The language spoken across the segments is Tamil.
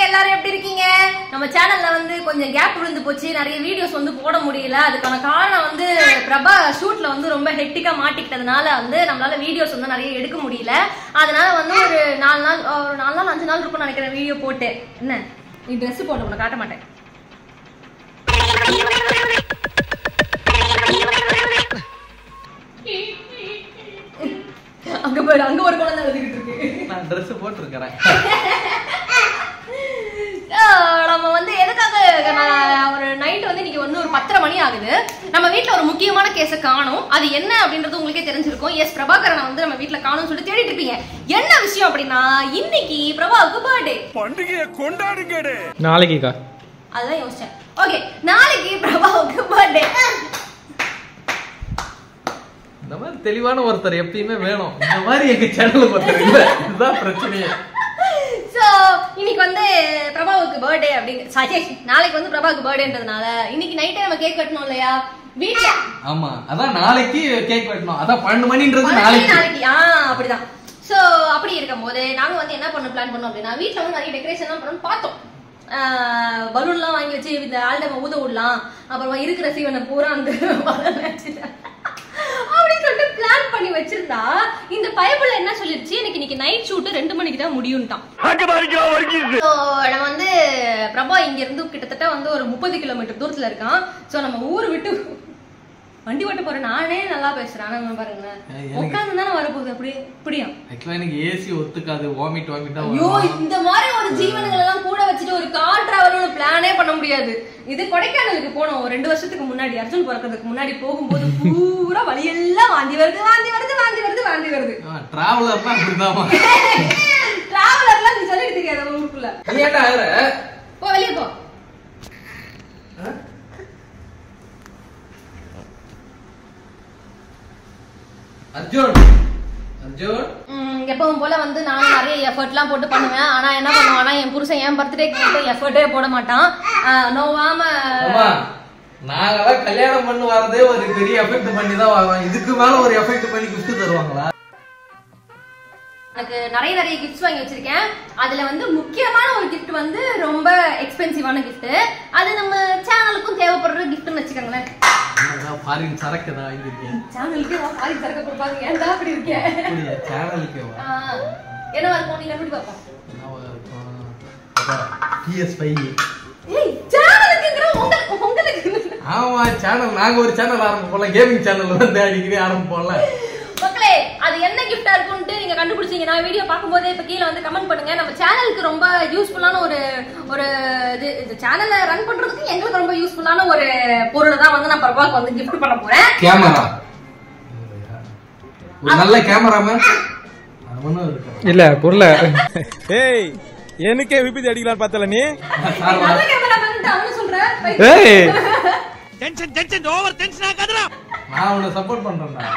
எல்லாரும் எப்படி இருக்கீங்க? நம்ம சேனல்ல வந்து கொஞ்சம் கேப் விழுந்து போச்சு, நிறைய வீடியோஸ் வந்து போட முடியல. அதுக்கான காரணம் வந்து பிரபா ஷூட்ல வந்து ரொம்ப ஹெக்டிக்கா மாட்டிக்கிட்டதுனால வந்து நம்மளால வீடியோஸ் வந்து நிறைய எடுக்க முடியல. அதனால வந்து ஒரு 4 நாள் 5 நாள் இருக்கும் நினைக்கிறேன் வீடியோ போட்டு. என்ன நீ ட்ரெஸ் போட்டு உன்னை காட்ட மாட்டேன். அங்க பாரு, அங்க ஒரு குழந்தை வந்துகிட்டு இருக்கு. நான் Dress போட்டுருக்கேன். நம்ம வந்து எதுக்காக ஒரு நைட் வந்து இன்னைக்கு வந்து ஒரு 10:30 மணி ஆகுது. நம்ம வீட்டுல ஒரு முக்கியமான கேஸ காணோம். அது என்ன அப்படின்றது உங்களுக்கே தெரிஞ்சிருக்கும். எஸ், பிரபாகரனை வந்து நம்ம வீட்டுல காணோம்னு சொல்லிட்டு தேடிட்டு இருப்பீங்க. என்ன விஷயம் அப்படின்னா, இன்னைக்கு பிரபாவுக்கு பர்த்டே. பண்டிகையை கொண்டாடுங்கடே. நாளைக்குக்கா? அதுதான் யோசிச்சேன். ஓகே, நாளைக்கு பிரபாவுக்கு பர்த்டே. இந்த மாதிரி தெளிவான ஒருத்தர் எப்பயுமே வேணும். இந்த மாதிரி எங்க சேனலுக்கு ஒருத்தர் இல்ல, இதுதான் பிரச்சனையே. சோ இன்னைக்கு வந்து பிரபாவுக்கு பர்த்டே அப்படிங்க, நாளைக்கு வந்து பிரபாவுக்கு பர்த்டேன்றதுனால இன்னைக்கு நைட்டே நம்ம கேக் வெட்டணும் இல்லையா வீட்ல? ஆமா, அதான் நாளைக்கு கேக் வெட்டணும். அதான் 12 மணின்றது நாளைக்கு. அப்படிதான். சோ அப்படி இருக்கும் போது நாங்க வந்து என்ன பண்ண பிளான் பண்ணோம் அப்படின்னா, வீட்டுல வந்து நிறைய டெக்கரேஷன் எல்லாம் பண்ணணும் பார்த்தோம். பலூன் எல்லாம் வாங்கி வச்சு இந்த ஆல்டம் ஊத விடலாம், அப்புறமா இருக்கிற சீவனை பூரா அந்த அப்படின்னு சொல்லிட்டு பிளான் பண்ணி வச்சிருந்தா, இந்த பைபிள்ல என்ன சொல்லிருச்சு, எனக்கு இன்னைக்கு நைட் ஷூட் 2 மணிக்கு தான் முடியும்ட்டான். நம்ம வந்து பிரபா இங்க இருந்து கிட்டத்தட்ட வந்து ஒரு 30 கிலோமீட்டர் தூரத்துல இருக்கான். சோ நம்ம ஊர் விட்டு வண்டி ஓட்ட போற நானே நல்லா பேசுறேன். ஆனா பாருங்க, உட்கார்ந்து தானே வரப்போகுது. அப்படி இப்படியும் எனக்கு ஏசி ஒத்துக்காது, வாமிட் வாமிட்டா. ஐயோ, இந்த மாதிரி ஒரு ஜீவனங்கள் எல்லாம் கூட வச்சுட்டு ஒரு கார் டிராவல் பிளானே பண்ண முடியாது. இது கொடைக்கானலுக்கு போனோம் 2 வருஷத்துக்கு முன்னாடி, அர்ஜுன் பிறக்கிறதுக்கு முன்னாடி. போகும்போது பூரா வழியெல்லாம் வாந்தி வருது. டிராவலர்லாம் அப்படிதான். டிராவலர்லாம் நீ சொல்லிட்டு தெரியாத ஊருக்குள்ள. போ, வெளியே போ. எப்பவும் போல வந்து நானும் நிறைய எஃபர்ட் எல்லாம் போட்டு பண்ணுவேன். ஆனா என்ன பண்ணுவானா, என் புருஷன் என் பர்த்டேக்கு மட்டும் எஃபர்ட்டே போட மாட்டான். நோவாம நாங்கெல்லாம் கல்யாணம் பண்ணி வரதே ஒரு பெரிய எஃபெக்ட் பண்ணி தான் வாங்குவோம். இதுக்கு மேல ஒரு எஃபெக்ட் பண்ணி கிஃப்ட் தருவாங்களா? எனக்கு நிறைய கிஃப்ட்ஸ் வாங்கி வச்சிருக்கேன். அதுல வந்து முக்கியமான ஒரு கிஃப்ட் வந்து ரொம்ப எக்ஸ்பென்சிவான கிஃப்ட். அது நம்ம சேனலுக்கும் தேவைப்படுற கிஃப்ட்னு வச்சுக்கோங்களேன். ஃபாரின் சரக்கு தான் வாங்கிருக்கேன். சேனலுக்கு ஃபாரின் சரக்கு கொடுப்பாங்க. ஏன்டா அப்படி இருக்கே? சேனலுக்கு என்னவா இருக்கும் நீ கண்டுபிடி பாப்போம். PS5. ஏய், சேனலுக்குங்கற உங்களுக்கு. ஆமா, சேனல் நாங்க ஒரு சேனல் ஆரம்பிப்போம்ல, கேமிங் சேனல் வந்து அடிக்கடி ஆரம்பிப்போம்ல. மக்களே, அது என்ன கிஃப்டா இருக்கும்னு நீங்க கண்டுபிடிச்சீங்கன்னா வீடியோ பார்க்கும்போதே இப்ப கீழ வந்து கமெண்ட் பண்ணுங்க. நம்ம சேனலுக்கு ரொம்ப யூஸ்ஃபுல்லான ஒரு இது சேனலை ரன் பண்றதுக்கு எங்களுக்கு ரொம்ப யூஸ்ஃபுல்லான ஒரு பொருள் தான் வந்து நான் பிரபாக்கு வந்து கிஃப்ட் பண்ண போறேன். கேமரா. ஒரு நல்ல கேமராமேன் அவனும் இருக்கான் இல்ல புரியல. ஏய், எனக்கே விபத்து அடிக்கலாம் பார்த்தல நீ. நல்ல கேமராமேன் அவனு சொல்ற. ஏய், டென்ஷன் ஓவர் டென்ஷன் ஆகாதடா. நான் உன்னை சப்போர்ட் பண்றேன்டா.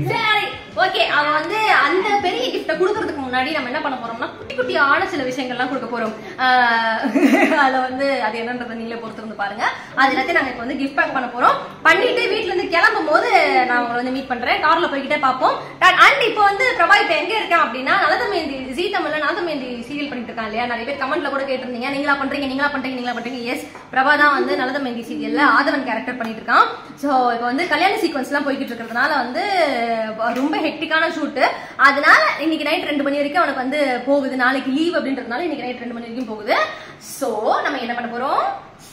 சரி, ஓகே. அவன் வந்து அந்த பெரிய கிஃப்ட குடுக்கிறதுக்கு முன்னாடி நம்ம என்ன பண்ண போறோம்னா, குட்டியான சில விஷயங்கள்லாம் கொடுக்க போறோம். அதுல வந்து அது என்னன்றதை நீங்களே பொறுத்து வந்து பாருங்க. அது எல்லாத்தையும் நாங்க இப்ப வந்து கிஃப்ட் பேக் பண்ண போறோம். பண்ணிட்டு வீட்டுல இருந்து கிளம்பும் போது நான் உங்களை வந்து மீட் பண்றேன். கார்ல போய்கிட்டே பார்ப்போம். அண்ட் இப்போ வந்து பிரபா இப்ப எங்க இருக்கேன் அப்படின்னா, நலதமேந்தி ஜீ தமிழ்ல நலதமேந்தி சீரியல் பண்ணிட்டு இருக்கான் இல்லையா? நிறைய பேர் கமெண்ட்ல கூட கேட்டிருந்தீங்க, நீங்களா பண்றீங்க. எஸ், பிரபா தான் வந்து நலதமேந்தி சீரியல்ல ஆதவன் கேரக்டர் பண்ணிட்டு இருக்கான். சோ இப்போ வந்து கல்யாண சீக்வன்ஸ் எல்லாம் போய்கிட்டு இருக்கிறதுனால வந்து ரொம்ப ஹெக்டிக்கான ஷூட். அதனால இன்னைக்கு நைட் 2 மணி வரைக்கும் அவனுக்கு வந்து போகுது. நாளைக்கு லீவ் அப்படின்றதுனால இன்னைக்கு நைட் 2 மணி வரைக்கும் போகுது. சோ நம்ம என்ன பண்ண போறோம்?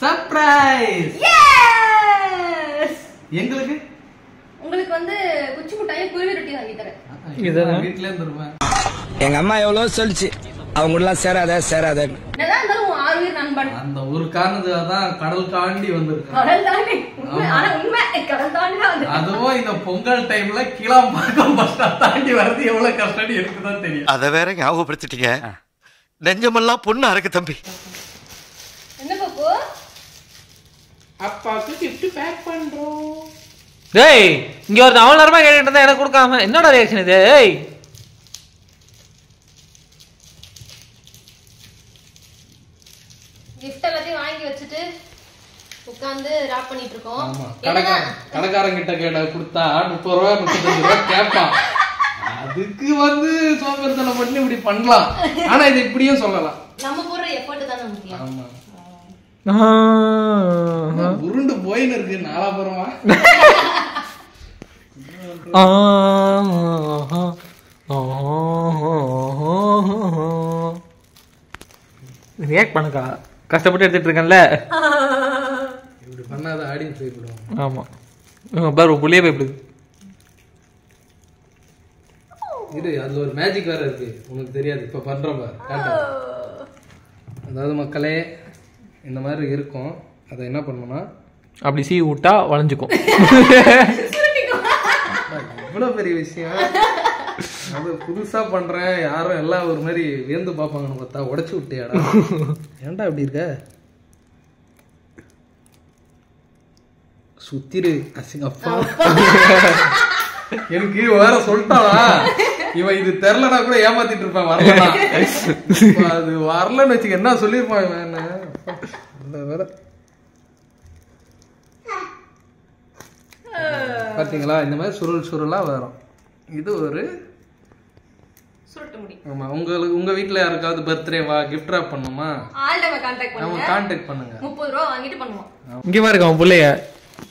சர்ப்ரைஸ். எஸ், உங்களுக்கு வந்து குச்சி முட்டாயும் குருவி ரொட்டி வாங்கி தரேன். இதெல்லாம் வீட்ல இருந்துருவேன். எங்க அம்மா எவ்வளவு சொல்லிச்சு, அவங்க எல்லாம் சேராத. என்னதான் இருந்தாலும் உன் 6 உயிர் நண்பன். அந்த ஒரு காரணத்துக்காக கடல் தாண்டி வந்திருக்கான். கடல் தாண்டி உண்மை, கடல் தாண்டி தான் வந்து. அதுவும் இந்த பொங்கல் டைம்ல கிளாம்பாக்கம் பஸ் ஸ்டாப் தாண்டி வரது எவ்வளவு கஷ்டம் எனக்கு தான் தெரியும். அத வேற ஞாபகப்படுத்திட்டீங்க. நெஞ்சமெல்லாம் பொண்ணு அறக்கு தம்பி. என்ன பாப்பு? அப்பாக்கு கிஃப்ட் பேக் பண்றோம். டேய், இங்க ஒரு அவ்வளவு நேரமா கேட்டுட்டு இருந்தா எனக்கு கொடுக்காம என்னோட ரியாக்ஷன் இது? ஏய், கிஃப்ட் எல்லாத்தையும் வாங்கி வச்சுட்டு உட்கார்ந்து ராப் பண்ணிட்டு இருக்கோம். கடைக்காரன் கிட்ட கேட்ட கொடுத்தா 30 ரூபா 35 ரூபா கேட்பான். அதுக்கு வந்து சோம்பேறித்தனம் பண்ணி இப்படி பண்ணலாம். ஆனா இது இப்படியும் சொல்லலாம். நம்ம போடுற எஃபர்ட் தானே முக்கியம். ஆமா உருண்டு போயின்னு இருக்கு நாலாபுரமா. ரியாக்ட் பண்ணுக்கா, கஷ்டப்பட்டு எடுத்துட்டு இருக்கேன்ல. இப்படி பண்ணாத ஆடியன்ஸ் பயப்படுவாங்க. ஆமா பாரு புள்ளியே பயப்படுது. இது அதுல ஒரு மேஜிக் வேற இருக்கு, உனக்கு தெரியாது. இப்ப பண்றோம் பாரு. அதாவது மக்களே இந்த மாதிரி இருக்கும். அதை என்ன பண்ணணும்னா அப்படி சீ விட்டா வளைஞ்சுக்கும். இவ்வளவு பெரிய விஷயம். அது புதுசா பண்றேன், யாரும் எல்லாம் ஒரு மாதிரி வியந்து பாப்பாங்கன்னு பார்த்தா உடைச்சு விட்டியாடா. ஏன்டா அப்படி இருக்க? சுத்திரு அசிங்கப்பா. எனக்கு வேற சொல்லிட்டாளா, இவன் இது தெரியலனா கூட ஏமாத்திட்டு இருப்பான். வரலனா அது வரலன்னு வச்சுக்க என்ன சொல்லிருப்பான் இவன். என்ன வேற பாத்தீங்களா, இந்த மாதிரி சுருள் சுருளா வரும். இது ஒரு சுருட்ட முடி. ஆமா, உங்க வீட்ல யாருக்காவது பர்த்டேவா கிஃப்ட் ராப் பண்ணுமா, ஆல்டம கான்டாக்ட் பண்ணுங்க. கான்டாக்ட் பண்ணுங்க. 30 ரூபாய் வாங்கிட்டு பண்ணுவோம். இங்க பாருங்க அவன் பிள்ளைய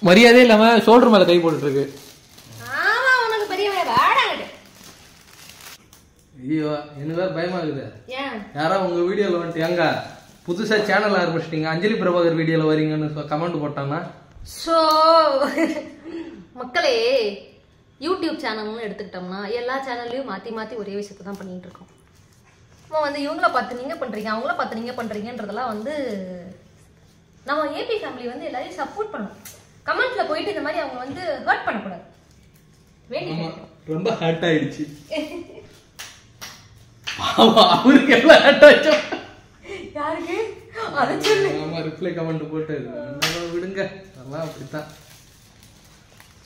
மரியாதை இல்லாம ஷோல்டர் மேல கை போட்டுட்டு இருக்கு. ஆமா உனக்கு பெரிய வேடாங்கட்டு. ஐயோ எனக்கு வேற பயமா இருக்குது. ஏன் யாரா உங்க வீடியோல வந்துட்டு எங்க புதுசா சேனல் ஆரம்பிச்சிட்டீங்க, அஞ்சலி பிரபாகர் வீடியோல வரீங்கன்னு கமெண்ட் போட்டானா? சோ மக்களே, யூடியூப் சேனல்னு எடுத்துக்கிட்டோம்னா எல்லா சேனல்லையும் மாற்றி மாற்றி ஒரே விஷயத்தை தான் பண்ணிட்டு இருக்கோம். நம்ம வந்து இவங்கள பார்த்து நீங்கள் பண்ணுறீங்க, அவங்கள பார்த்து நீங்கள் பண்ணுறீங்கன்றதெல்லாம் வந்து நம்ம ஏபி ஃபேமிலி வந்து எல்லாரையும் சப்போர்ட் பண்ணணும். கமெண்ட்ல போயிட்டு இந்த மாதிரி அவங்க வந்து ஹர்ட் பண்ணக்கூடாது. ரொம்ப ஹர்ட் ஆயிடுச்சு. அவருக்கு எவ்வளவு ஹர்ட் ஆயிடுச்சு. யாருக்கு அதை சொல்லு. ஆமா ரிப்ளை கமெண்ட் போட்டு விடுங்க, அதெல்லாம் அப்படித்தான்.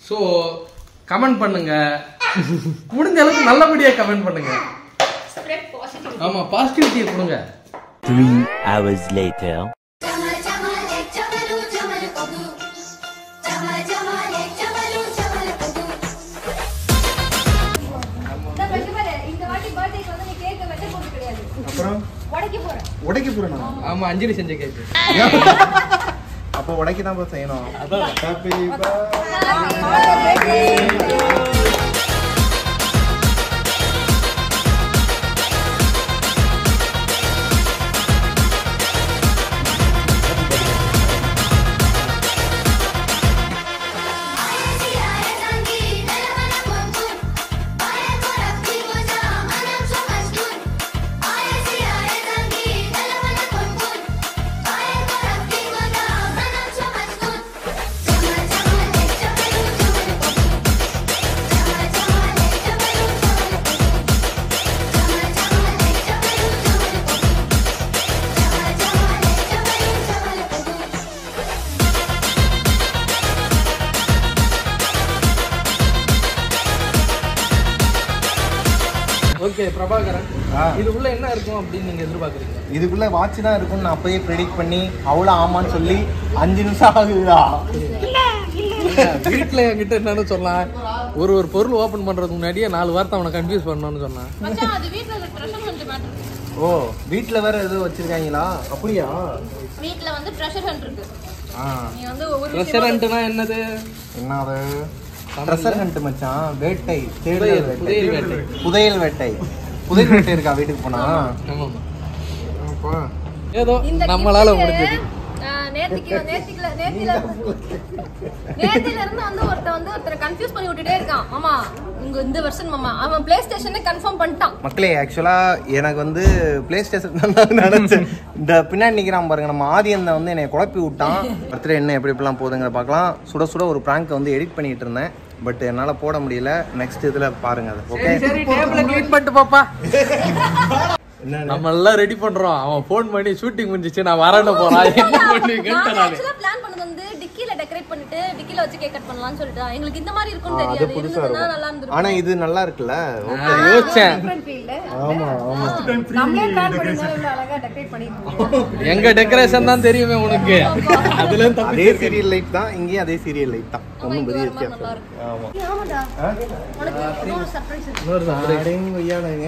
ஸோ கமெண்ட் பண்ணுங்க, முடிஞ்ச அளவுக்கு நல்லபடியா கமெண்ட் பண்ணுங்க. ஆமா பாசிட்டிவிட்டியை கொடுங்க. 3 hours later. அப்புறம் உடைக்க போறேன். ஆமா அஞ்சலி செஞ்ச கேக்கு. அப்போ உடைக்க தான் செய்யணும். ஹாப்பி ஓகே பிரபாகரன், இதுக்குள்ள என்ன இருக்கும் அப்படின்னு நீங்க எதிர்பார்க்குறீங்க? இதுக்குள்ள வாட்ச் தான் இருக்கும்னு நான் அப்பயே ப்ரெடிக்ட் பண்ணி அவ்வளோ ஆமான்னு சொல்லி 5 நிமிஷம் ஆகுதா? வீட்டுல என்கிட்ட என்னன்னு சொல்லலாம், ஒரு பொருள் ஓபன் பண்றதுக்கு முன்னாடியே 4 வார்த்தை அவனை கன்ஃபியூஸ் பண்ணணும்னு சொன்னான். ஓ வீட்டில் வேற எதுவும் வச்சிருக்காங்களா? அப்படியா? வீட்ல வந்து ட்ரெஷர் ஹண்ட் இருக்கு. நீ வந்து ஒரு ரெஸ்டாரண்ட்னா என்னது? என்னது? ட்ரெஷர் ஹண்ட் மச்சான். வேட்டை, தேடுதல் வேட்டை, புதையல் வேட்டை. புதையல் வேட்டை இருக்கா வீட்டுக்கு போனா? ஏதோ நம்மளால முடிஞ்சது. நேத்தில இருந்து வந்து ஒருத்தரை கன்ஃபியூஸ் பண்ணி விட்டுட்டே இருக்கான். மாமா உங்க இந்த வெர்ஷன் மாமா அவன் பிளே ஸ்டேஷனை கன்ஃபார்ம் பண்ணிட்டான். மக்களே ஆக்சுவலா எனக்கு வந்து பிளே ஸ்டேஷன் நினைச்சேன். இந்த பின்னாடி நிக்கிறான் பாருங்க, நம்ம ஆதியன் வந்து என்னை குழப்பி விட்டான். பர்த்டே என்ன எப்படி எப்படிலாம் போகுதுங்கிற பார்க்கலாம். சுட சுட ஒரு பிராங்க் வந்து எடிட் பண்ணிட்டு இருந்தேன், பட் என்னால போட முடியல. நெக்ஸ்ட் இதுல பாருங்க அது. ஓகே சரி டேபிள க்ளீன் பண்ணிட்டு பாப்பா. நம்ம எல்லாம் ரெடி பண்றோம். அவன் ஃபோன் பண்ணி ஷூட்டிங் முடிஞ்சிச்சு நான் வரேன்னு போறான். என்ன பண்ணுவீங்கன்னு நான் ஆக்சுவலா பிளான் பண்ணது வந்து டிக்கில டெக்கரேட் பண்ணிட்டு கீழ வச்சு கேக் கட் பண்ணலாம்னு சொல்லிட்டு எங்களுக்கு இந்த மாதிரி இருக்கும்னு தெரியாது. இருந்ததுன்னா நல்லா இருந்திருக்கும். ஆனா இது நல்லா இருக்குல்ல. யோசிச்சேன். டிஃபரண்ட் ஃபீல்ல. ஆமா ஆமா. நம்மளே பிளான் பண்ணினா இவ்வளவு அழகா டெக்கரேட் பண்ணிருக்கோம். எங்க டெக்கரேஷன் தான் தெரியுமே உனக்கு. அதுல அதே சீரியல் லைட் தான், இங்கேயும் அதே சீரியல் லைட் தான். ஒண்ணும் பெரிய வித்தியாசம். ஆமா. ஆமாடா. உனக்கு இன்னொரு சர்ப்ரைஸ் இருக்கு.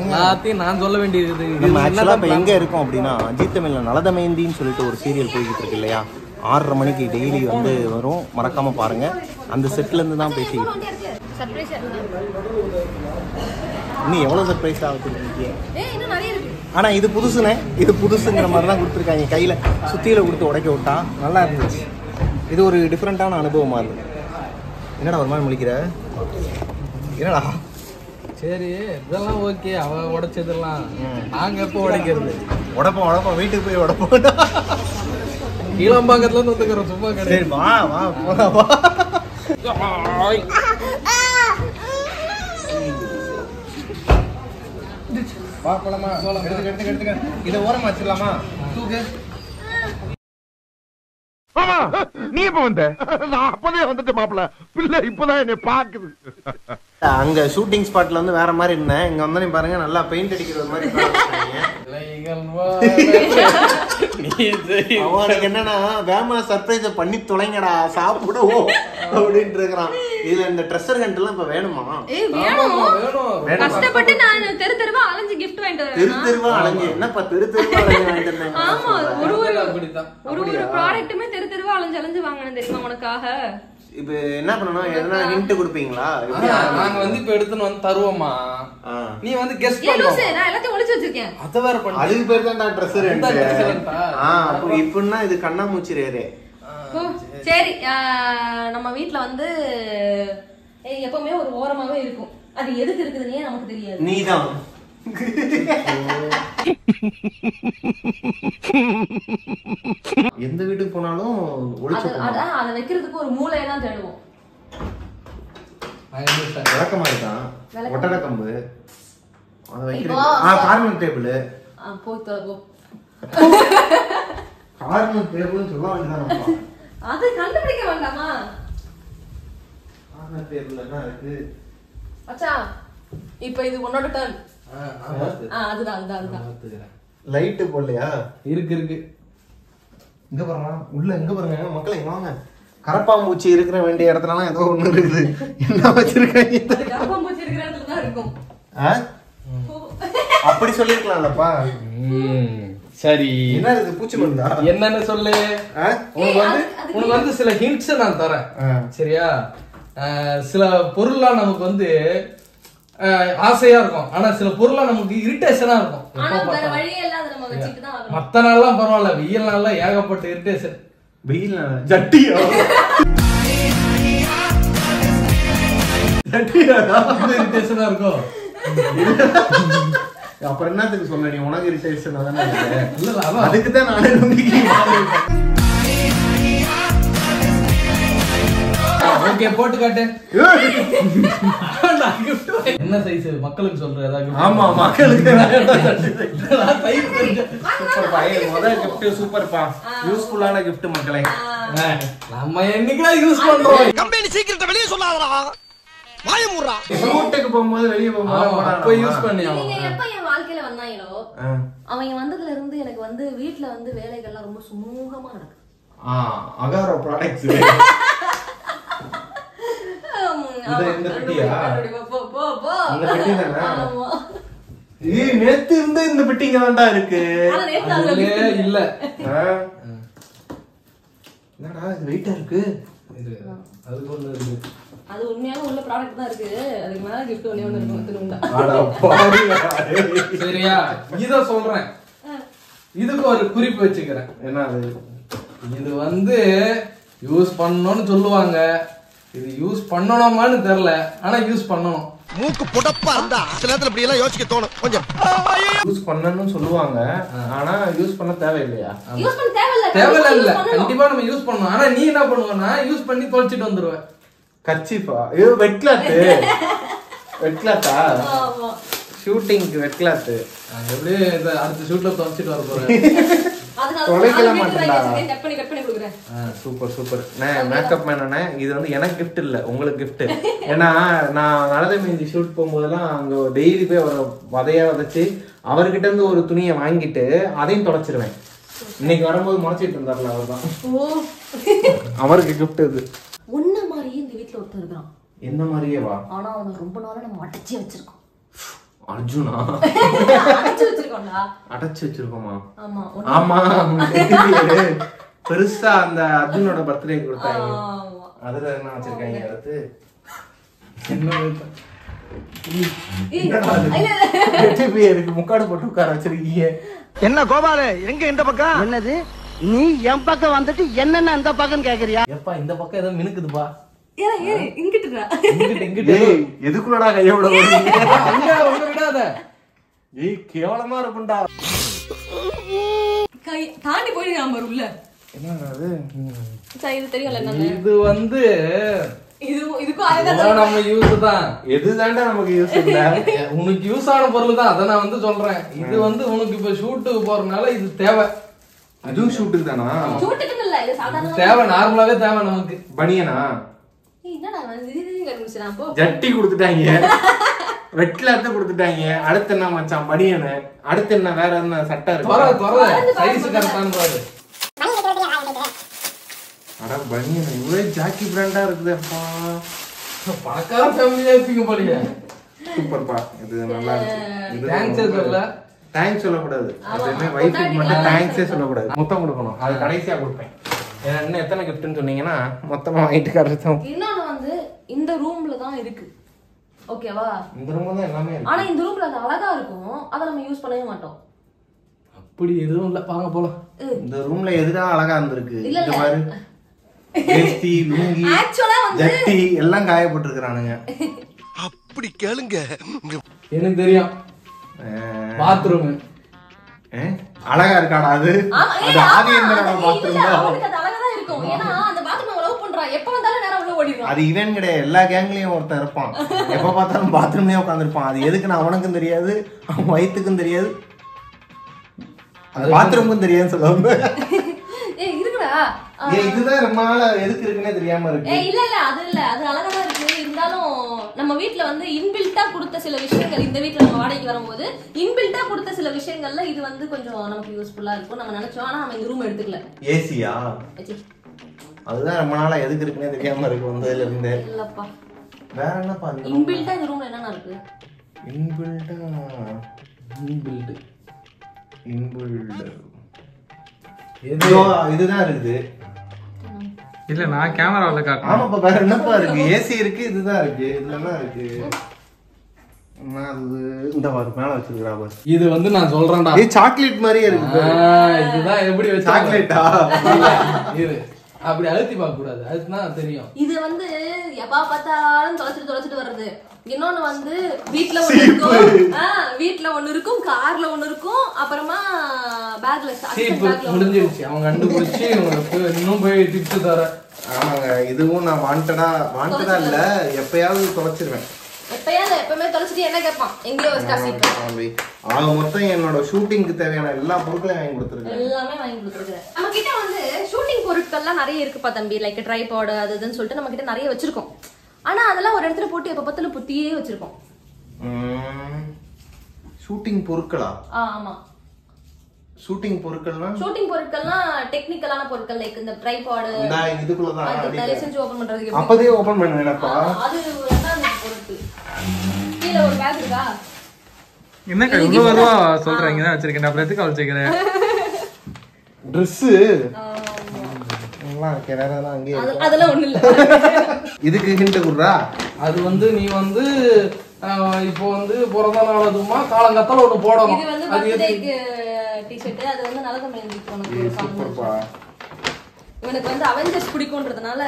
எல்லாத்தையும் நான் சொல்ல வேண்டியது. நம்ம ஆக்சுவலா இப்ப எங்க இருக்கோம் அப்படின்னா ஜீ தமிழ்ல நலதமயந்தின்னு சொல்லிட்டு ஒரு சீரியல் போய்கிட்டு இருக்கு இல்லையா, 6:30 மணிக்கு டெய்லி வந்து வரும், மறக்காம பாருங்க. அந்த செட்ல இருந்து தான் பேசிக்கிட்டு. சர்ப்ரைஸ் இருக்கு. இன்னும் எவ்வளவு சர்ப்ரைஸ் ஆகுது. இன்னும் நிறைய இருக்கு. ஆனா இது புதுசுனே, இது புதுசுங்கிற மாதிரி தான் கொடுத்துருக்காங்க. கையில சுத்தியில கொடுத்து உடைக்க விட்டா நல்லா இருந்துச்சு. இது ஒரு டிஃப்ரெண்டான அனுபவமா இருக்கு. என்னடா ஒரு மாதிரி முழிக்கிற? என்னடா? சரி இதெல்லாம் ஓகே, அவ உடைச்சதெல்லாம் நாங்க எப்போ உடைக்கிறது? உடப்போம் வீட்டுக்கு போய் உடப்போம். கீழம்பாக்கத்துல இருந்து வந்துக்கிறோம், சும்மா கிடையாது. சரி வா போலாம் வா. வா போலாமா? எடுத்துக்க. இதை ஓரமா வச்சிடலாமா? தூக்கு. நீ எப்ப வந்த? நான் அப்பவே வந்துட்டு மாப்பிள்ள, பிள்ளை இப்பதான் என்னை பாக்குது. அங்க ஷூட்டிங் ஸ்பாட்ல வந்து வேற மாதிரி இருந்தேன். இங்க வந்தோடனே பாருங்க நல்லா பெயிண்ட் அடிக்கிற மாதிரி. அவனுக்கு என்னன்னா வேமா சர்ப்ரைஸ் பண்ணி தொலைங்கடா சாப்பிடுவோம் அப்படின்ட்டு இருக்கிறான். இதுல இந்த ட்ரெஸ்ஸர் கண்ட் எல்லாம் இப்ப வேணுமா? கஷ்டப்பட்டு நான் தெருவா அலைஞ்சு கிஃப்ட் வாங்கிட்டு வரேன். தெருவா அலைஞ்சு என்னப்பா தெருவா அலைஞ்சு வாங்கிட்டு வந்தேன். ஆமா, ஒரு ப்ராடக்ட்டுமே தெருவா அலைஞ்சு வாங்கினேன் தெரியுமா உனக்காக. இப்ப என்ன பண்ணணும், எதனா ஹிண்ட் கொடுப்பீங்களா? நாங்க வந்து இப்ப எடுத்துன்னு வந்து தருவோமா, நீ வந்து கெஸ் பண்ணு. நான் எல்லாத்தையும் ஒளிச்சு வச்சிருக்கேன். அத வேற பண்ணு. அதுக்கு பேர் தான் ட்ரெஸ்ஸர் கண்ட். அப்ப இப்பன்னா இது கண்ணாமூச்சி ரேரே. சரி, நம்ம வீட்ல வந்து எப்பவுமே ஒரு ஓரமாவே இருக்கும். அது எதுக்கு இருக்குதுன்னே நமக்கு தெரியாது. நீதான் எந்த வீட்டுக்கு போனாலும் அதை வைக்கிறதுக்கு ஒரு மூலையை தான் தேடுவோம். விளக்கமா இருக்கான், ஒட்டடை கம்பு, அதை வைக்கிறது கார்னர் டேபிள். போய் தரப்போ கார்னர் டேபிள்னு சொல்ல வேண்டியதான். அது கண்டுபிடிக்க வேண்டாமா? கார்னர் டேபிள் என்ன இருக்கு அச்சா? இப்ப இது உன்னோட டர்ன். அதுதான் லைட் போடலையா? இருக்கு இங்க பாருங்க, உள்ள எங்க பாருங்க மக்களை வாங்க. கரப்பாம்பூச்சி இருக்கிற வேண்டிய இடத்துலலாம் ஏதோ ஒண்ணு இருக்குது. என்ன வச்சிருக்காங்க? கரப்பாம்பூச்சி இருக்கிற இடத்துல தான் இருக்கும். அப்படி சொல்லிருக்கலாம்லப்பா. சரி, என்ன இது பூச்சி மருந்தா? என்னன்னு சொல்லு. உனக்கு வந்து சில ஹிண்ட்ஸ் நான் தரேன், சரியா? சில பொருள்லாம் நமக்கு வந்து ஆசையா இருக்கும், ஆனா சில பொருள்லாம் நமக்கு இரிட்டேஷனா இருக்கும். மத்த நாள்லாம் பரவாயில்ல, வெயில் நாள்ல ஏகப்பட்ட இரிட்டேஷன். வெயில் ஜட்டியா? இரிட்டேஷனா இருக்கும். அப்புறம் என்னத்துக்கு சொல்ல நீ? உனக்கு இரிட்டேஷன் தானே? இல்ல அதுக்கு தான் நானே நம்பிக்கை. ஓகே, போட்டு காட்டு. என்ன சைஸ் மக்களுக்கு சொல்ற? ஆமா, மக்களுக்கு முதல் கிஃப்ட் சூப்பர்ப்பா, யூஸ்ஃபுல்லான கிஃப்ட் மக்களே. நம்ம என்னைக்கு யூஸ் பண்றோம். கம்பெனி சீக்கிரத்தை வெளியே சொல்லாதடா, வாய மூடுறா. ஷூட்டுக்கு போகும்போது வெளியே போகும்போது அப்ப யூஸ் பண்ணி. நீங்க எப்ப என் வாழ்க்கையில வந்தாங்களோ அவங்க வந்ததுல இருந்து எனக்கு வந்து வீட்ல வந்து வேலைகள்லாம் ரொம்ப சுமூகமா நடக்கும். Agaro products. இந்த பெட்டியா? இந்த பெட்டி தானே? நேத்து இருந்த இந்த பெட்டிங்க தான்டா இருக்கு. இல்ல என்னடா இது வெயிட்டா இருக்கு? அது ஒண்ணு இருக்கு. அது உண்மையான உள்ள ப்ராடக்ட் தான் இருக்கு. அதுக்கு மேல gift ஒண்ணே ஒண்ணு இருக்கும். திரும்ப சரியா? இத சொல்றேன். இதுக்கு ஒரு குறிப்பு வச்சுக்கிறேன். என்ன அது? இது வந்து யூஸ் பண்ணணும்னு சொல்லுவாங்க. இது யூஸ் பண்ணணுமான்னு தெரியல, ஆனா யூஸ் பண்ணணும். மூக்கு புடப்பா இருந்தா சில நேரத்துல இப்படி எல்லாம் யோசிக்க தோணும். கொஞ்சம் யூஸ் பண்ணணும்னு சொல்லுவாங்க, ஆனா யூஸ் பண்ண தேவையில்லையா? யூஸ் பண்ண தேவையில்ல. கண்டிப்பா நம்ம யூஸ் பண்ணணும். ஆனா நீ என்ன பண்ணுவனா, யூஸ் பண்ணி தொலைச்சிட்டு வந்துருவ. கர்ச்சீஃபா? ஐயோ, வெட் கிளாத். வெட் கிளாத்தா? ஷூட்டிங்க்கு வெட் கிளாத். எப்படி அடுத்த ஷூட்ல தொலைச்சிட்டு வர போறேன். தொலைக்கல மாட்டேன்டா. கட் பண்ணி கொடுக்குறேன். சூப்பர். நான் மேக்கப் மேன். இது வந்து எனக்கு கிஃப்ட் இல்ல, உங்களுக்கு கிஃப்ட். ஏன்னா நான் நலதை மேஞ்சி ஷூட் போகும்போதெல்லாம் அங்க டெய்லி போய் அவரை வதைச்சு அவர்கிட்ட இருந்து ஒரு துணியை வாங்கிட்டு அதையும் தொலைச்சிருவேன். இன்னைக்கு வரும்போது முறைச்சிட்டு இருந்தார்ல, அவர்தான் அவருக்கு கிஃப்ட். இது உன்ன மாதிரியே இந்த வீட்டுல ஒருத்தர் இருக்கான். என்ன மாதிரியே வா. ஆனா அவனை ரொம்ப நாளா நம்ம அடைச்சி வச்சிருக்கோம். அர்ஜுனா? அடைச்சி வச்சிருக்கோம்டா. அடைச்சு வச்சிருக்கோமா? ஆமா ஆமா. பெருசா அந்த அர்ஜுனோட பர்த்டே கொடுத்தாங்க, அதுல என்ன வச்சிருக்காங்க அடுத்து? என்ன முக்காடு போட்டு உட்கார வச்சிருக்கீங்க? என்ன கோபாலு, எங்க இந்த பக்கம்? என்னது நீ என் பக்கம் வந்துட்டு என்னென்ன அந்த பக்கம் கேக்குறியா? எப்பா இந்த பக்கம் ஏதோ மினுக்குதுப்பா. எதுக்குள்ளடா கைய விட விடாத. ஏய் கேவலமா இருக்கும்டா. தாண்டி போயிடுறான் பாரு உள்ள. என்னங்க அது? இது தெரியல என்னன்னு. இது வந்து இதுக்கும் அதுதான் நம்ம யூஸ் தான். எதுதான்டா நமக்கு யூஸ் இல்ல. உனக்கு யூஸ் ஆன பொருள் தான், அதை நான் வந்து சொல்றேன். இது வந்து உனக்கு இப்ப ஷூட்டுக்கு போறதுனால இது தேவை. அதுவும் ஷூட்டுக்கு தானா? ஷூட்டுக்கு இல்ல, இது சாதாரண தேவை, நார்மலாவே தேவை நமக்கு. பனியனா? என்னடா இது கண்டுபிடிச்சறான் போ. ஜட்டி கொடுத்துட்டாங்க, ரெட் கிளாத் கொடுத்துட்டாங்க. அடுத்து என்ன மச்சான்? பனியனு. அடுத்து என்ன வேற என்ன சட்டை இருக்கு? சைஸ் கரெக்டான பாரு. அட பனியன் இவ்வளவு ஜாக்கி பிராண்டா இருக்குது. அப்பா பணக்கார ஃபேமிலியா இருப்பீங்க போலயே. சூப்பர்ப்பா, இது நல்லா இருக்கு. தேங்க்ஸ் சொல்ல. தேங்க்ஸ் சொல்லக்கூடாது, எப்பவுமே வைஃபுக்கு மட்டும் தேங்க்ஸே சொல்லக்கூடாது. மொத்தம் கொடுக்கணும், அது கடைசியா கொடுப்பேன். இன்னும் எத்தனை கிஃப்ட்னு சொன்னீங்கன்னா மொத்தமா வாங்கிட்டு கரெக்டாக. இன்னொன்னு வந்து இந்த ரூம்ல தான் இருக்கு, ஓகேவா? இந்த ரூம்ல தான் எல்லாமே இருக்கு. ஆனா இந்த ரூம்ல அது அழகா இருக்கும், அதை நம்ம யூஸ் பண்ணவே மாட்டோம். அப்படி எதுவும் இல்ல, வாங்க போலாம். இந்த ரூம்ல எதுடா அழகா இருந்திருக்கு? இந்த மாதிரி வேஷ்டி, லுங்கி, ஜட்டி எல்லாம் காயப்பட்டிருக்கிறானுங்க. அப்படி கேளுங்க. எனக்கு தெரியும், பாத்ரூம் அழகா இருக்காடா அது? அது ஆதியந்தரோட பாத்ரூம் தான். அவனுக்கு அது அழகா தான் இருக்கும், ஏன்னா அந்த பாத்ரூம் லவ் பண்றான், எப்ப வந்தாலும் நேரா உள்ள ஓடிடுறான். அது இவன் கிடையாது, எல்லா கேங்லயும் ஒருத்தன் இருப்பான், எப்ப பார்த்தாலும் பாத்ரூம்லயே உட்காந்துருப்பான். அது எதுக்குன்னு அவனுக்கும் தெரியாது, அவன் வயிற்றுக்கும் தெரியாது, பாத்ரூமுக்கும் தெரியாதுன்னு சொல்லுவாங்க. இதுதான் ரொம்ப நாளா எதுக்கு இருக்குன்னே தெரியாம இருக்கு. இல்ல அது இல்ல, அது அழகா தான் இருக்கு. இருந்தாலும் நம்ம வீட்ல வந்து இன்பில்ட்டா கொடுத்த சில விஷயங்கள், இந்த வீட்ல நம்ம வாடகைக்கு வரும்போது இன்பில்ட்டா கொடுத்த சில விஷயங்கள்ல இது வந்து கொஞ்சம் நமக்கு யூஸ்ஃபுல்லா இருக்கும் நம்ம நினைச்சோம். ஆனா நம்ம இந்த ரூம் எடுத்துக்கல. ஏசியா? அதுதான் ரொம்ப நாளா எதுக்கு இருக்குன்னே தெரியாம இருக்கு வந்ததுல இருந்து. இல்லப்பா, வேற என்னப்பா இன்பில்ட்டா இந்த ரூம்ல என்னன்னா இருக்கு? இதுதான் இருக்குது. இல்ல நான் கேமரால காட்டுறேன். ஆமாப்பா, வேற என்னப்பா இருக்கு? ஏசி இருக்கு, இதுதான் இருக்கு, இதுல என்ன இருக்கு? இந்த வாரு மேல வச்சிருக்கா பாரு. இது வந்து நான் சொல்றேன்டா, இது சாக்லேட் மாதிரியே இருக்கு. இதுதான் எப்படி வச்சு சாக்லேட்டா? இது அப்படி அழுத்தி பார்க்க கூடாது, அதுதான் தெரியும். இது வந்து எப்பா பார்த்தாலும் தொலைச்சிட்டு வர்றது. இன்னொன்னு வந்து வீட்ல ஒண்ணு இருக்கும், வீட்ல ஒண்ணு இருக்கும், கார்ல ஒண்ணு இருக்கும், அப்புறமா பேக்ல முடிஞ்சிருச்சு. அவங்க கண்டுபிடிச்சு இன்னும் போய் டிப்ஸ் தர. ஆமாங்க, இதுவும் நான் வாண்டடா இல்ல, எப்பயாவது தொலைச்சிருவேன். எப்பவுமே தொலைச்சிட்டு என்ன கேட்பான், எங்கேயோ ஆக மொத்தம் என்னோட ஷூட்டிங்க்கு தேவையான எல்லா பொருட்களையும் வாங்கி கொடுத்துருக்கேன். எல்லாமே வாங்கி கொடுத்துருக்கேன். நம்ம கிட்ட வந்து ஷூட்டிங் பொருட்கள்லாம் நிறைய இருக்குப்பா தம்பி, லைக் ட்ரைபாட் அது இதுன்னு சொல்லிட்டு நம்ம கிட்ட நிறைய வச்சிருக்கோம். ஆனா அதெல்லாம் ஒரு இடத்துல போட்டு எப்ப பார்த்தாலும் புத்தியே வச்சிருக்கோம். ஷூட்டிங் பொருட்களா? ஆமா, ஷூட்டிங் பொருட்கள்லாம் டெக்னிக்கலான பொருட்கள், லைக் இந்த ட்ரைபாட் இதுக்குள்ள தான் அது செஞ்சு ஓபன் பண்றதுக்கு அப்பவே ஓபன் பண்ணுவேனப்பா. அது ரெண்டாவது பொருட்கள். கீழ ஒரு பேக் இருக்கா? என்னக்கா இவ்வளவு அதுவா சொல்றீங்க? தான் வச்சிருக்கேன், அப்புறம் எதுக்கு வச்சிருக்கேன்? Dress எல்லாம் கேரளா அங்கே அதெல்லாம் ஒண்ணு இல்ல. இதுக்கு ஹிண்ட் குடுறா. அது வந்து நீ வந்து இப்போ வந்து பிறந்த நாள் அதுமா காலங்கத்தால ஒண்ணு போடணும். இது வந்து பர்த்டேக்கு டி-ஷர்ட், அது வந்து நல்ல கம்பெனி சூப்பர்ப்பா. இவனுக்கு வந்து அவெஞ்சர்ஸ் பிடிக்கும்ன்றதுனால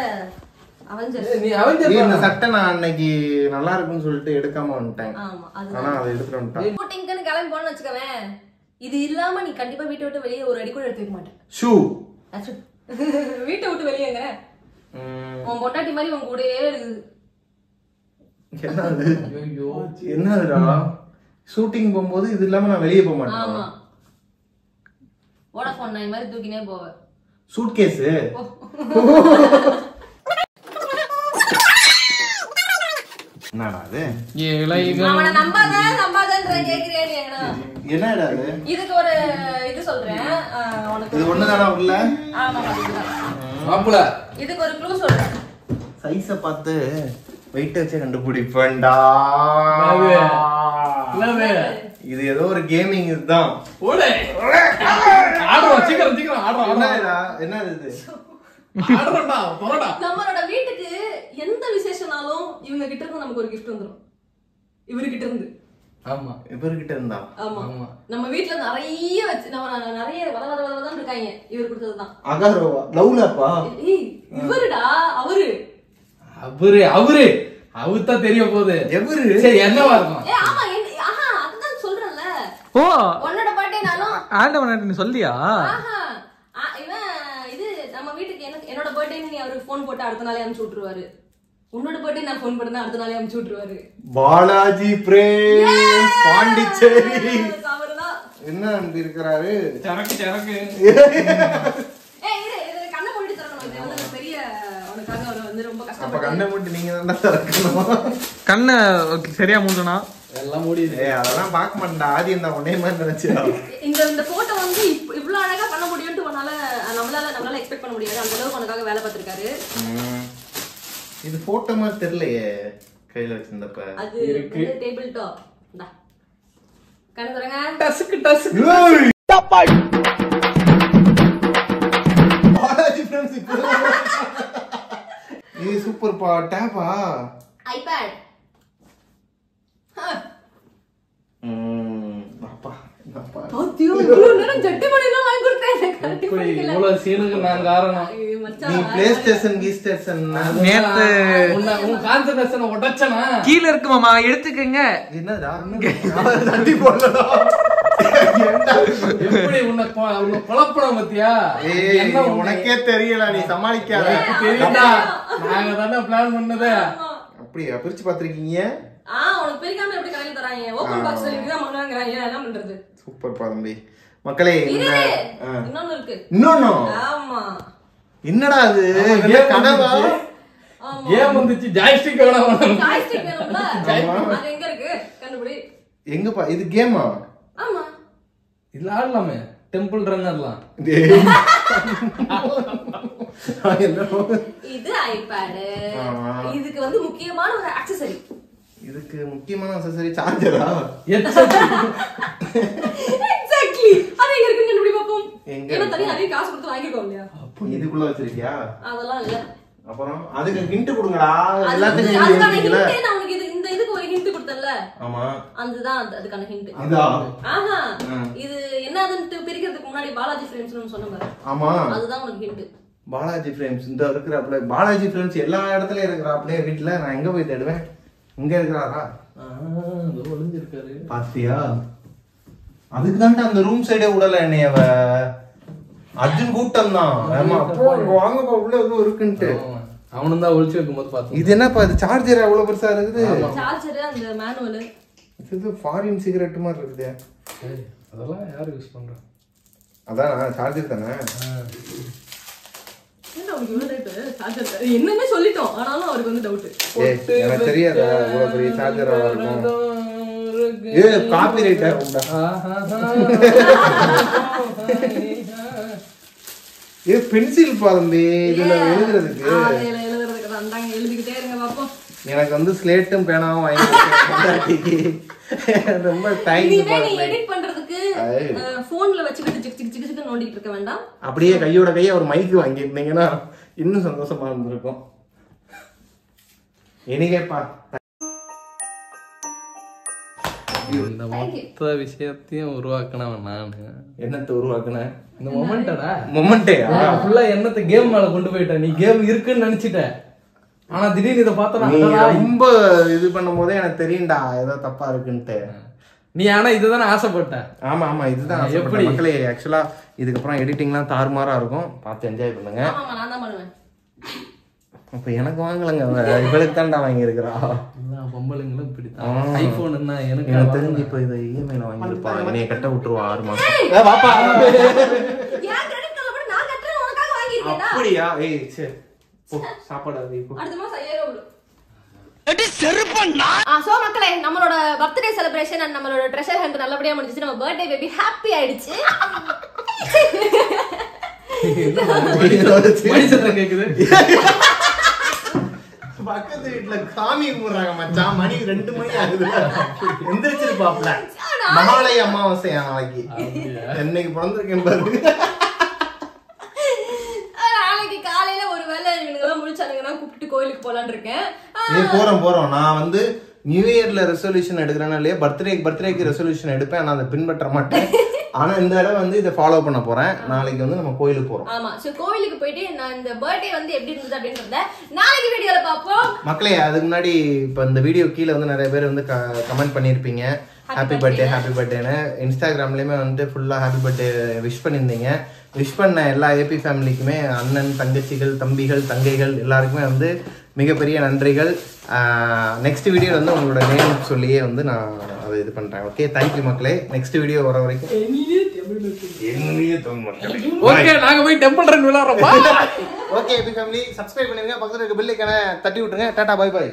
அவெஞ்சர்ஸ். நீ அவெஞ்சர்ஸ் இந்த சட்டை நான் அன்னைக்கு நல்லா இருக்குன்னு சொல்லிட்டு எடுக்காம வந்துட்டேன். ஆமா, ஆனா அதை எடுத்துட்டு வந்துட்டேன். ஷூட்டிங்க்கு கிளம்பி போன்னு வச்சுக்கவேன், இது இல்லாம நீ கண்டிப்பா வீட்டை விட்டு வெளியே ஒரு அடி கூட எடுத்து வைக்க மாட்டேன். ஷூ வீட்டை விட்டு வெளியேங்க உன் பொண்டாட்டி மாதிரி உன் கூடயே இருக்குது. என்னது? என்னதுடா? ஷூட்டிங் போகும்போது இது இல்லாம நான் வெளியே போக மாட்டேன். ஆமா, வோடாஃபோன் நாய் மாதிரி தூக்கினே போவேன். சூட்கேஸ் என்னடா அது? அவனை நம்பாதன்ற கேக்குறியா நீ? என்னடா அது? இதுக்கு ஒரு இது சொல்றேன் உனக்கு. இது ஒண்ணுதானா உள்ள? ஆமா இதுதான். மாப்பிள இதுக்கு ஒரு க்ளூ சொல்றேன். சைஸ பார்த்து வெயிட் வச்சு கண்டுபிடிப்பேன்டா. இது ஏதோ ஒரு கேமிங் இதுதான். ஓடே ஆடுறோம் சீக்கிரம் சீக்கிரம் ஆடுறோம். என்ன இது? ஆடுறோம்டா போடா. நம்மளோட வீட்டுக்கு எந்த விசேஷனாலும் இவங்க கிட்ட இருந்து நமக்கு ஒரு gift வந்துரும். இவர்கிட்ட இருந்து. ஆமா இவர்கிட்ட இருந்தா. ஆமா. நம்ம வீட்ல நிறைய நிறைய வளவளவளதான் இருக்காங்க. இவர் கொடுத்ததுதான். அகாரோவா? லவ்லப்பா? ஏய் இவருடா அவரு. அவர்தான் தெரிய போகுது. எவரு? சரி என்னவா இருக்கும்? ஏய் ஆமா ஆஹா அதுதான் சொல்றேன்ல. ஓ உன்னோட பர்த்டேனாலும் ஆண்டவன் நீ சொல்லியா? ஆஹா இவன் இது நம்ம வீட்டுக்கு என்னோட பர்த்டேன்னு நீ அவருக்கு ஃபோன் போட்டு அடுத்த நாளே அனுப்பிச்சு விட்டுருவாரு. உன்னோட பர்த்டே நான் ஃபோன் பண்ணா அடுத்த நாளே அனுப்பிச்சு விட்டுருவாரு. பாலாஜி பிரேம் பாண்டிச்சேரி. அவர்தான். என்ன அனுப்பி இருக்கிறாரு? சரக்கு ஏய் இது கண்ணை மூடி திறக்கணும். இது வந்து பெரிய உனக்காக அவர் வந்து ரொம்ப அப்ப கஷ்டப்பட்டு. கண்ணை மூடி நீங்க தான் திறக்கணும். கண்ணை சரியா மூடனா எல்லாம் முடியுது. அதெல்லாம் பார்க்க மாட்டேன்டா. ஆதி இந்த ஒன்னே மாதிரி நினைச்சியா? இந்த போட்டோ வந்து இவ்வளவு அழகா பண்ண முடியும்னு நம்மளால எக்ஸ்பெக்ட் பண்ண முடியாது. அந்த அளவுக்கு உனக்காக வேலை பார்த்திருக்காரு. இது போட்டோ மாதிரி தெரியலையே கையில வச்சிருந்தப்ப. அது டேபிள் டாப். இந்தா கண்ணு தரங்க. டஸ்க்கு பாலாஜி ஃப்ரெண்ட்ஸ் இப்போ இது சூப்பர் பா. டேப்பா? ஐபேட். அப்பா பாத்தியோ இவ்வளவு நேரம் ஜட்டி மணிலாம் வாங்கி கொடுத்தேன். இப்படி இவ்வளவு சீனுக்கு நான் காரணம். நீ பிளே ஸ்டேஷன் கீ ஸ்டேஷன் நேத்து உன் கான்சன்ட்ரேஷனை உடைச்சனா? கீழ இருக்கு மாமா எடுத்துக்கங்க. என்னடா தட்டி போடலடா. எப்படி உன்னை குழப்பணும் பத்தியா? என்ன உனக்கே தெரியல, நீ சமாளிக்காத. தெரியுதா? நாங்க தானே பிளான் பண்ணது. அப்படியா பிரிச்சு பாத்திருக்கீங்க? உனக்கு பிரிக்காம எப்படி கடையில தராங்க? ஓபன் பாக்ஸ்ல இப்படிதான் பண்ணுவாங்கறாங்க. என்ன பண்றது? சூப்பர் பாதம்பி. மக்களே இன்னொன்னு இருக்கு. இன்னொன்னு? ஆமா. என்னடா அது? கனவா? கேம் வந்துச்சு. ஜாய்ஸ்டிக் வேணும். ஜாய்ஸ்டிக் வேணும்ல? அது எங்க இருக்கு? கண்டுபிடி. எங்கப்பா இது? கேமா? ஆமா. இல்ல ஆடலாமே. டெம்பிள் ரன்னர்லாம். இது ஐபேட். இதுக்கு வந்து முக்கியமான ஒரு அக்சஸரி. இதுக்கு முக்கியமான அக்சஸரி சார்ஜரா? எக்ஸாக்ட்லி. அது எங்க இருக்குன்னு கண்டுபிடி பாப்போம். எங்க? என்ன தனியா நிறைய காசு கொடுத்து வாங்கிக்கோ இல்லையா? இதுக்குள்ள வச்சிருக்கியா? அதெல்லாம் இல்ல. அப்புறம் அதுக்கு ஹிண்ட் கொடுங்கடா. எல்லாத்துக்கும் அதுக்கான ஹிண்ட் நான் உனக்கு இந்த இதுக்கு ஒரு ஹிண்ட் கொடுத்தேன்ல. ஆமா. அதுதான் அதுக்கான ஹிண்ட். இதா? ஆஹா. இது என்னதுன்னு பிரிக்கிறதுக்கு முன்னாடி பாலாஜி ஃப்ரேம்ஸ்னு சொன்ன பாரு. ஆமா. அதுதான் உனக்கு ஹிண்ட். பாலாஜி ஃப்ரேம்ஸ் இந்த இருக்கிறாப்ல. பாலாஜி ஃப்ரேம்ஸ் எல்லா இடத்துலயும் இருக்கிறாப்ல வீட்டுல. நான் எங்க போய் தேடுவேன்? இங்க இருக்கிறாரா? ஒளிஞ்சிருக்காரு. பாத்தியா? அதுக்கு தான்டா அந்த ரூம் சைடே விடல என்னைய. அர்ஜுன் கூட்டம் தான். ஆமா வாங்கப்பா உள்ள எதுவும் இருக்குன்ட்டு. அவனும் தான் ஒளிச்சு வைக்கும் போது பார்த்தோம். இது என்னப்பா இது? சார்ஜர் எவ்வளவு பெருசா இருக்குது? சார்ஜர் அந்த மேனுவல். இது ஃபாரின் சிகரெட் மாதிரி இருக்குது. அதெல்லாம் யாரு யூஸ் பண்றா? அதான் சார்ஜர் தானே. என்ன அவருக்கு இவ்வளவு டவுட்? சார்ஜர் என்னமே சொல்லிட்டோம். ஆனாலும் அவருக்கு வந்து டவுட். எனக்கு தெரியாதா இவ்வளவு பெரிய சார்ஜரா இருக்கும்? காப்பிரைட்டா உண்டா? பென்சில் பாதம்பி இதுல எழுதுறதுக்கு. அந்தாங்க எழுதிக்கிட்டே இருங்க பாப்போம். எனக்கு வந்து ஸ்லேட்டும் பேனாவும் வாங்கி ரொம்ப டைம். இனிமே நீ எடிட் பண்றதுக்கு போன்ல வச்சுக்கிட்டு சிக் சிக் சிக் சிக் நோண்டிட்டு இருக்க வேண்டாம். அப்படியே கையோட கையை ஒரு மைக்கு வாங்கிருந்தீங்கன்னா இன்னும் சந்தோஷமா இருந்திருக்கும். எனிகேப்பா இந்த மொத்த விஷயத்தையும் உருவாக்கினவன் நானு. என்னத்தை உருவாக்குன? இந்த மொமெண்டடா. மொமெண்டையா? ஃபுல்லா என்னத்தை கேம் மேல கொண்டு போயிட்ட. நீ கேம் இருக்குன்னு நினைச்சிட்ட. ஆனா திடீர்னு இதை பார்த்தா ரொம்ப இது பண்ணும் போதே எனக்கு தெரியும்டா ஏதோ தப்பா இருக்குன்ட்டு. நீ ஆனா இதுதானே ஆசைப்பட்ட. ஆமா ஆமா இதுதான் எப்படி மக்களே. ஆக்சுவலா இதுக்கப்புறம் எடிட்டிங்லாம் தாறுமாறா இருக்கும். பார்த்து என்ஜாய் பண்ணுங்க. ஆமா நான் தான் பண்ணுவேன். அப்ப எனக்கு வாங்கலங்க, இவளுக்கு தான்டா வாங்கியிருக்கிறா. பொம்பளைங்களும் இப்படித்தான். ஐபோன் என்ன எனக்கு தெரிஞ்சு இப்போ இதை இஎம்ஐல வாங்கியிருப்பா. என்னைய கட்ட விட்டுருவா 6 மாசம். ஏன் கிரெடிட் கார்டுல கூட நான் கட்டறேன், உனக்காக வாங்கியிருக்கேன்டா. அப்படியா? ஏய் சரி போ, சாப்பாடு அது இப்போ. அடுத்த மாசம் 5000 கொடு. சோ மக்களே, நம்மளோட பர்த்டே செலிப்ரேஷன் அண்ட் நம்மளோட ட்ரெஷர் ஹண்ட் நல்லபடியா முடிஞ்சிச்சு. நம்ம பர்த்டே பேபி ஹாப்பி ஆயிடுச்சு. கேக்குது. பக்கத்து வீட்டுல காமி கும்பிடுறாங்க மச்சான். மணி 2 மணி ஆகுது. எந்திரிச்சிருப்பாப்ல. மகாலய அமாவாசையா நாளைக்கு. என்னைக்கு பிறந்திருக்கேன் பாரு. நாளைக்கு காலையில ஒருவேளை இவனுங்கெல்லாம் முடிச்சானுங்கன்னா கூப்பிட்டு கோயிலுக்கு போலான்னு இருக்கேன். போறோம். நான் வந்து நியூ இயர்ல ரெசல்யூஷன் எடுக்கிறேன்னா இல்லையா, பர்த்டேக்கு ரெசல்யூஷன் எடுப்பேன். ஆனா அதை பின்பற்ற மாட்டேன். ஆனா இந்த தடவை வந்து இதை ஃபாலோ பண்ண போறேன். நாளைக்கு வந்து நம்ம கோயிலுக்கு போறோம். ஆமா, சோ கோயிலுக்கு போயிட்டு நான் இந்த பர்த்டே வந்து எப்படி இருந்தது அப்படின்றத நாளைக்கு வீடியோல பாப்போம். மக்களே, அதுக்கு முன்னாடி இப்ப இந்த வீடியோ கீழே வந்து நிறைய பேர் வந்து கமெண்ட் பண்ணிருப்பீங்க ஹாப்பி பர்த்டேன்னு. இன்ஸ்டாகிராம்லயுமே வந்து ஃபுல்லா ஹாப்பி பர்த்டே விஷ் பண்ணியிருந்தீங்க. விஷ் பண்ண எல்லா ஏபி ஃபேமிலிக்குமே, அண்ணன் தங்கச்சிகள் தம்பிகள் தங்கைகள் எல்லாருக்குமே வந்து மிகப்பெரிய நன்றிகள். நெக்ஸ்ட் வீடியோ வந்து உங்களோட நேம் சொல்லியே வந்து நான் அதை இது பண்றேன். ஓகே, தேங்க்யூ மக்களே. நெக்ஸ்ட் வீடியோ வர வரைக்கும் ஓகே, நாங்க போய் டெம்பிள் ரன் விளையாடுறோம். ஓகே ஏபி ஃபேமிலி, சப்ஸ்கிரைப் பண்ணுங்க, பக்கத்துல இருக்க பெல் ஐகானை தட்டி விட்டுருங்க. டாடா, பை பை.